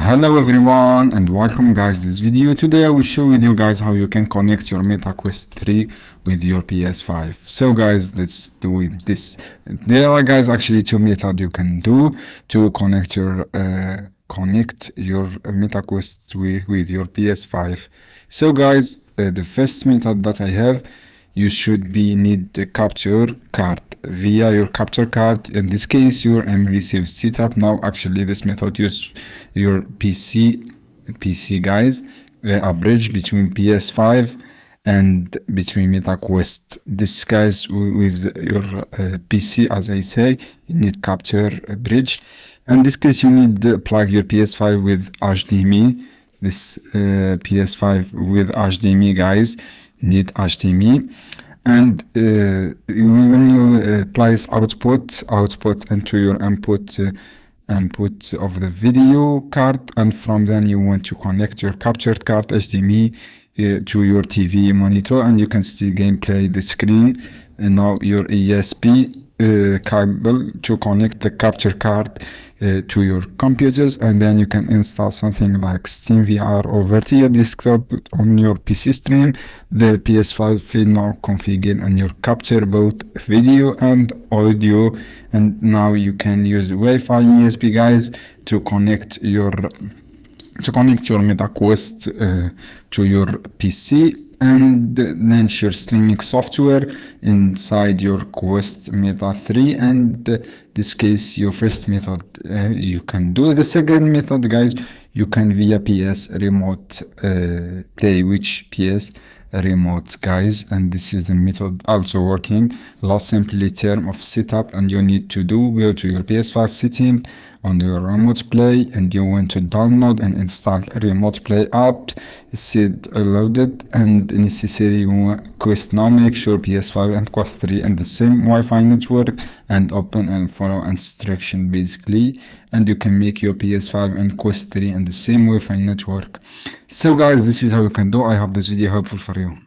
Hello everyone and welcome guys this video. Today I will show with you guys how you can connect your Meta Quest 3 with your PS5. So guys, let's do it this. There are guys actually two methods you can do to connect your Meta Quest with your PS5. So guys, the first method that I have, you should need the capture card via your capture card. In this case, your receive setup. Now actually this method use your PC guys, a bridge between PS5 and between Meta Quest. This guys with your PC, as I say, you need capture bridge. In this case, you need to plug your PS5 with HDMI. This PS5 with HDMI guys need HDMI, and when you place output into your input of the video card, and from then you want to connect your captured card HDMI to your TV monitor, and you can see gameplay the screen. And now your ESP cable to connect the capture card to your computers, and then you can install something like Steam VR or Virtual Desktop on your PC stream. The PS5 will now configure and you capture both video and audio, and now you can use Wi-Fi USB guys to connect your Meta Quest to your PC, and then your streaming software inside your Quest Meta 3. And this case, your first method you can do. The second method guys, you can via PS remote play, which PS remote guys, and this is the method also working. Last simply term of setup, and you need to go to your PS5 setting on your remote play, and you want to download and install a remote play app. Set loaded and necessary Quest. Now make sure PS5 and Quest 3 and the same Wi-Fi network, and open and follow instruction basically, and you can make your PS5 and Quest 3 and the same Wi-Fi network. So guys, this is how you can do. I hope this video helpful for you.